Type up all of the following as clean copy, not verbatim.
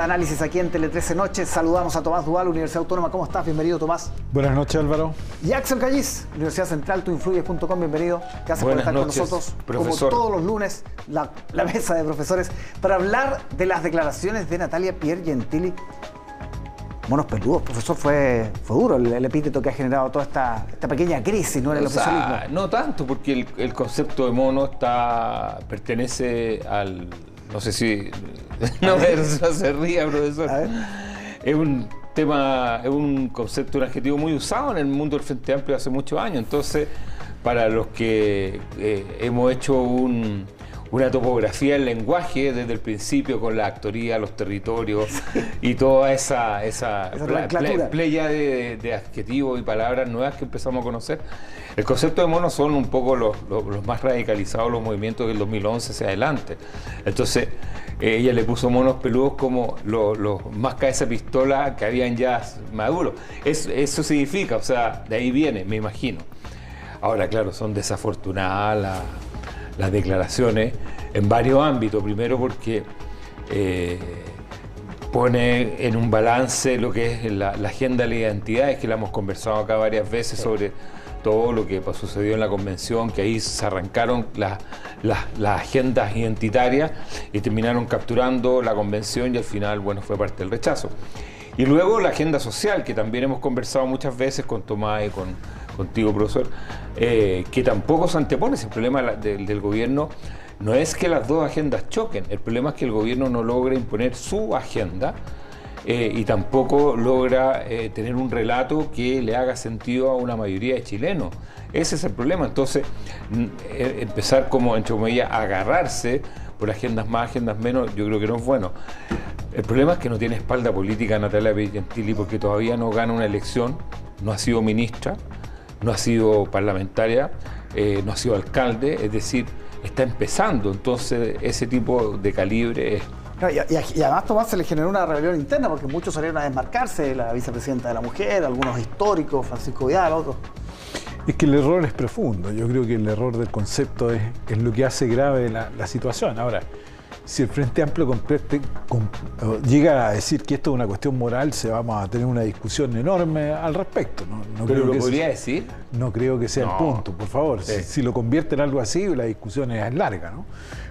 Análisis aquí en Tele 13 Noche. Saludamos a Tomás Duval, Universidad Autónoma. ¿Cómo estás? Bienvenido, Tomás. Buenas noches, Álvaro. Y Axel Callis, Universidad Central, tuinfluyes.com. Bienvenido. Gracias por estar con nosotros. Profesor. Como todos los lunes, la mesa de profesores para hablar de las declaraciones de Natalia Piergentili. Monos peludos, profesor, fue duro el epíteto que ha generado toda esta pequeña crisis, ¿no? En el oficialismo. No tanto, porque el concepto de mono pertenece al... No sé si... No se ría, profesor. Es un tema, es un concepto, un adjetivo muy usado en el mundo del Frente Amplio hace muchos años. Entonces, para los que hemos hecho una topografía del lenguaje desde el principio con la actoría, los territorios y toda esa playa de adjetivos y palabras nuevas que empezamos a conocer. El concepto de mono son un poco los más radicalizados, los movimientos del 2011 hacia adelante. Entonces, ella le puso monos peludos como los más cabeza pistola que habían ya maduros. Eso significa, o sea, de ahí viene, me imagino. Ahora, claro, son desafortunadas las declaraciones en varios ámbitos. Primero porque pone en un balance lo que es la agenda de las identidades, que la hemos conversado acá varias veces sobre todo lo que sucedió en la convención, que ahí se arrancaron las agendas identitarias y terminaron capturando la convención y al final, bueno, fue parte del rechazo. Y luego la agenda social, que también hemos conversado muchas veces con Tomás y contigo, profesor, que tampoco se antepone. El problema del gobierno no es que las dos agendas choquen, el problema es que el gobierno no logra imponer su agenda y tampoco logra tener un relato que le haga sentido a una mayoría de chilenos. Ese es el problema. Entonces, empezar como, entre comillas, a agarrarse por agendas más, agendas menos, yo creo que no es bueno. El problema es que no tiene espalda política Natalia Piergentili porque todavía no gana una elección, no ha sido ministra, no ha sido parlamentaria, no ha sido alcalde, es decir, está empezando. Entonces, ese tipo de calibre es... Y además, Tomás, se le generó una rebelión interna porque muchos salieron a desmarcarse, la vicepresidenta de la mujer, algunos históricos, Francisco Vidal, otros. Es que el error es profundo. Yo creo que el error del concepto es lo que hace grave la situación. Ahora, si el Frente Amplio llega a decir que esto es una cuestión moral, vamos a tener una discusión enorme al respecto. No ¿Pero creo lo que podría decir? No creo que sea el punto, por favor. Sí. Si lo convierte en algo así, la discusión es larga, ¿no?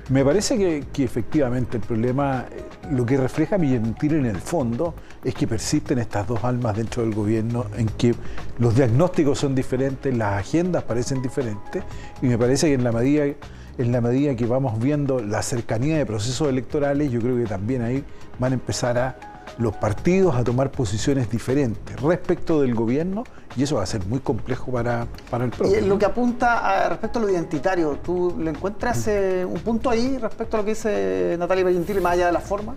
Me parece que efectivamente el problema, lo que refleja Piergentili en el fondo, es que persisten estas dos almas dentro del gobierno en que los diagnósticos son diferentes, las agendas parecen diferentes, y me parece que en la medida que vamos viendo la cercanía de procesos electorales, yo creo que también ahí van a empezar los partidos a tomar posiciones diferentes respecto del gobierno, y eso va a ser muy complejo para el propio. Y lo que apunta respecto a lo identitario, ¿tú le encuentras un punto ahí respecto a lo que dice Natalia Piergentili, más allá de la forma?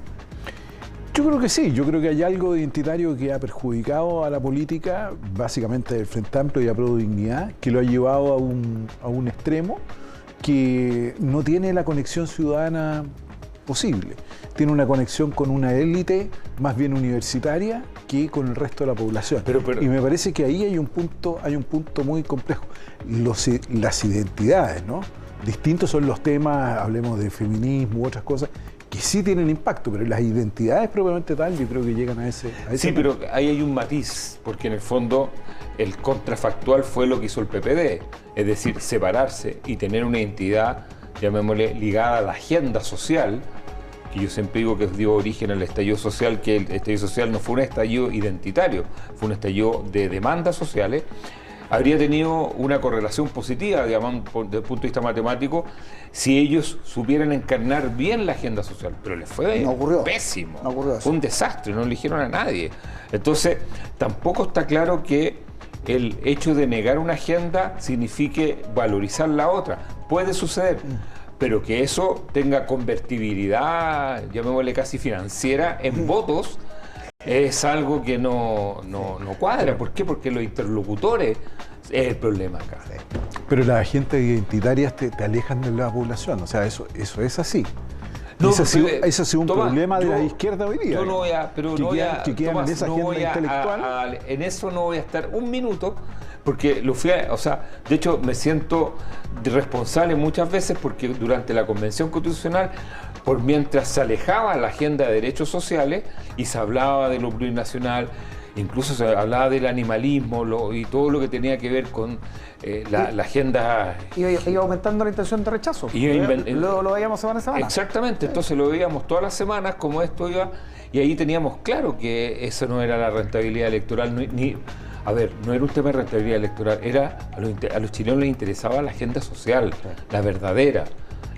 Yo creo que sí, yo creo que hay algo identitario que ha perjudicado a la política, básicamente del Frente Amplio y a Pro Dignidad, que lo ha llevado a un extremo que no tiene la conexión ciudadana posible. Tiene una conexión con una élite más bien universitaria que con el resto de la población. Y me parece que ahí hay un punto muy complejo. Las identidades, ¿no? Distintos son los temas, hablemos de feminismo u otras cosas, que sí tienen impacto, pero las identidades propiamente tal, yo creo que llegan a ese Sí, pero ahí hay un matiz, porque en el fondo el contrafactual fue lo que hizo el PPD, es decir, separarse y tener una identidad, llamémosle, ligada a la agenda social, que yo siempre digo que dio origen al estallido social, que el estallido social no fue un estallido identitario, fue un estallido de demandas sociales. Habría tenido una correlación positiva, digamos, desde el punto de vista matemático, si ellos supieran encarnar bien la agenda social. Pero les fue pésimo. No ocurrió eso. Fue un desastre, no eligieron a nadie. Entonces, tampoco está claro que el hecho de negar una agenda signifique valorizar la otra. Puede suceder, pero que eso tenga convertibilidad, llamémosle casi financiera, en votos, es algo que no cuadra. ¿Por qué? Porque los interlocutores es el problema acá. Pero las agendas identitarias te alejan de la población, o sea, eso es así. No, ese ha sido un Tomás, problema de la izquierda hoy día. Yo no voy a, pero que quedan en esa agenda intelectual. En eso no voy a estar un minuto, porque o sea, de hecho me siento responsable muchas veces porque durante la Convención Constitucional por mientras se alejaba la agenda de derechos sociales y se hablaba de lo plurinacional, incluso se hablaba del animalismo y todo lo que tenía que ver con la agenda. Iba aumentando la intención de rechazo. Lo veíamos semana a semana. Exactamente, entonces lo veíamos todas las semanas como esto iba, y ahí teníamos claro que eso no era la rentabilidad electoral, no era un tema de rentabilidad electoral, a los chilenos les interesaba la agenda social, la verdadera,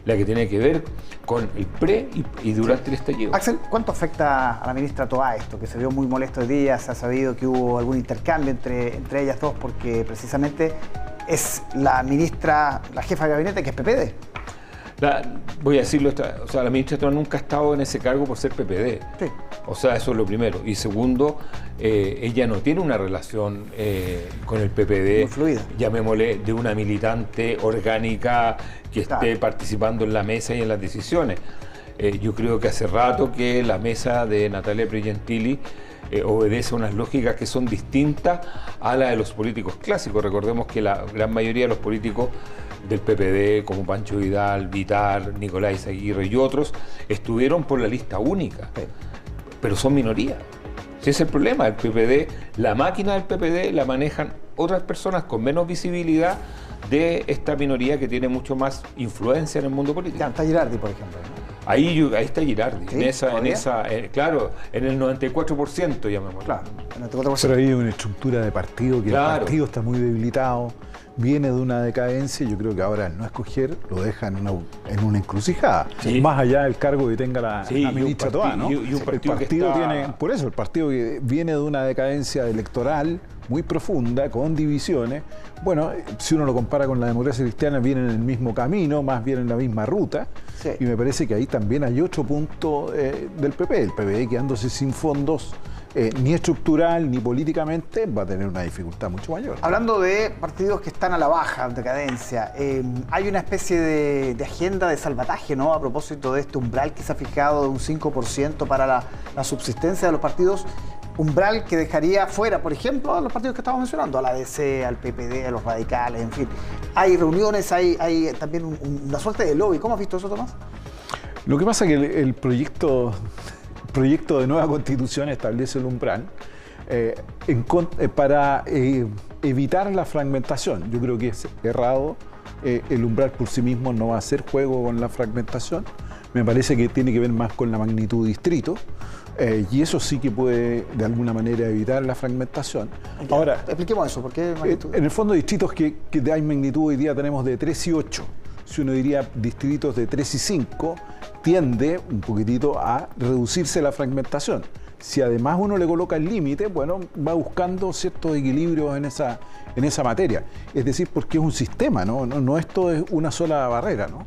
la que tiene que ver con el pre y durante el estallido. Axel, ¿cuánto afecta a la ministra Toá esto? Que se vio muy molesto hoy día, se ha sabido que hubo algún intercambio entre ellas dos, porque precisamente es la ministra, la jefa de gabinete, que es PPD. Voy a decirlo, la ministra Toá nunca ha estado en ese cargo por ser PPD. Sí. O sea, eso es lo primero. Y segundo, ella no tiene una relación con el PPD, muy fluida, llamémosle, de una militante orgánica que esté participando en la mesa y en las decisiones. Yo creo que hace rato que la mesa de Natalia Pier-Gentili obedece a unas lógicas que son distintas a las de los políticos clásicos. Recordemos que la gran mayoría de los políticos del PPD, como Pancho Vidal, Vitar, Nicolás Aguirre y otros, estuvieron por la lista única, pero son minoría. Ese es el problema. El PPD, la máquina del PPD la manejan otras personas con menos visibilidad de esta minoría que tiene mucho más influencia en el mundo político. Ya, está Girardi, por ejemplo. Ahí está Girardi, ¿Sí? Claro, en el 94%, llamémoslo. Claro, el 94%. Pero hay una estructura de partido que Claro. el partido está muy debilitado, viene de una decadencia, y yo creo que ahora al no escoger lo deja en una encrucijada. Sí. Más allá del cargo que tenga la ministra Toá, ¿no? Y un partido el que partido está... tiene, por eso, el partido que viene de una decadencia electoral muy profunda, con divisiones. Bueno, si uno lo compara con la democracia cristiana, viene en el mismo camino, más bien en la misma ruta. Sí. Y me parece que ahí también hay otro punto del PP. El PP quedándose sin fondos, ni estructural ni políticamente, va a tener una dificultad mucho mayor. Hablando de partidos que están a la baja, en decadencia, hay una especie de agenda de salvataje, ¿no? A propósito de este umbral que se ha fijado de un 5% para la subsistencia de los partidos, umbral que dejaría fuera, por ejemplo, a los partidos que estamos mencionando, a la DC, al PPD, a los radicales, en fin. Hay reuniones, hay también una suerte de lobby. ¿Cómo has visto eso, Tomás? Lo que pasa es que el proyecto de nueva constitución establece el umbral para evitar la fragmentación. Yo creo que es errado. El umbral por sí mismo no va a hacer juego con la fragmentación. Me parece que tiene que ver más con la magnitud de distrito. Y eso sí que puede de alguna manera evitar la fragmentación. Ahora, expliquemos eso, ¿por qué magnitud? En el fondo, distritos que hay magnitud hoy día tenemos de 3 y 8. Si uno diría distritos de 3 y 5, tiende un poquitito a reducirse la fragmentación. Si además uno le coloca el límite, bueno, va buscando ciertos equilibrios en esa materia. Es decir, porque es un sistema, no esto es una sola barrera, ¿no?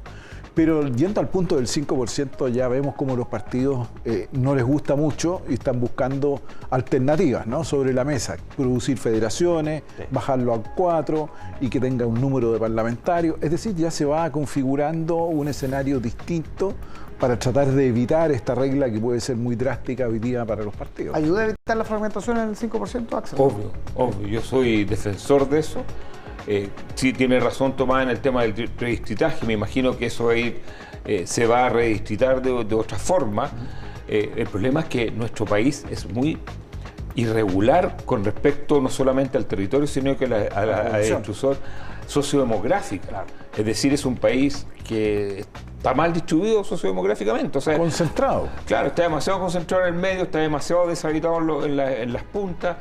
Pero yendo al punto del 5%, ya vemos cómo los partidos no les gusta mucho y están buscando alternativas, ¿no? Sobre la mesa. Producir federaciones, bajarlo a 4 y que tenga un número de parlamentarios. Es decir, ya se va configurando un escenario distinto para tratar de evitar esta regla que puede ser muy drástica hoy día para los partidos. ¿Ayuda a evitar la fragmentación en el 5%, Axel? Obvio. Yo soy defensor de eso. Sí, tiene razón Tomás en el tema del redistritaje. Me imagino que eso se va a redistritar de otra forma. El problema es que nuestro país es muy irregular con respecto no solamente al territorio, sino que a la distribución sociodemográfica. Claro. Es decir, es un país que está mal distribuido sociodemográficamente. O sea, concentrado. Claro, está demasiado concentrado en el medio, está demasiado deshabitado en las puntas.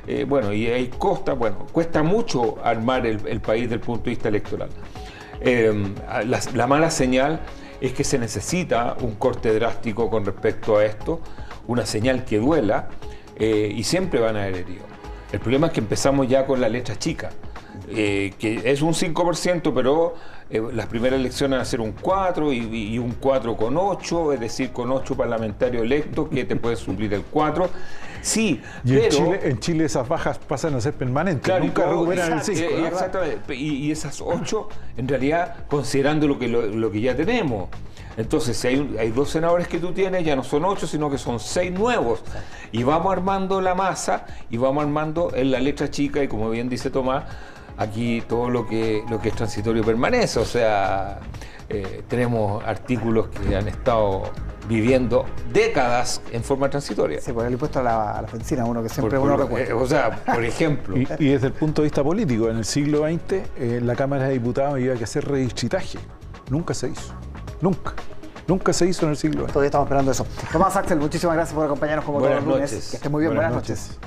Y hay cuesta mucho armar el país desde el punto de vista electoral. La mala señal es que se necesita un corte drástico con respecto a esto, una señal que duela, y siempre van a haber heridos. El problema es que empezamos ya con la letra chica, que es un 5%, pero las primeras elecciones van a ser un 4 y un 4 con 8, es decir, con 8 parlamentarios electos que te pueden suplir el 4. Sí, y pero en Chile esas bajas pasan a ser permanentes, claro, nunca recuperan el 5. Exactamente, y esas 8, en realidad, considerando lo que ya tenemos. Entonces, si hay 2 senadores que tú tienes, ya no son 8, sino que son 6 nuevos. Y vamos armando la masa, y vamos armando en la letra chica, y como bien dice Tomás, aquí todo lo que es transitorio permanece. O sea, tenemos artículos que han estado viviendo décadas en forma transitoria. Sí, por el impuesto a la bencina, uno que siempre uno recuerda. O sea, por ejemplo. Y desde el punto de vista político, en el siglo XX, la Cámara de Diputados había que hacer redistritaje. Nunca se hizo. Nunca. Nunca se hizo en el siglo XX. Todavía estamos esperando eso. Tomás Axel, muchísimas gracias por acompañarnos como todos los lunes. Noches. Que esté muy bien. Buenas noches.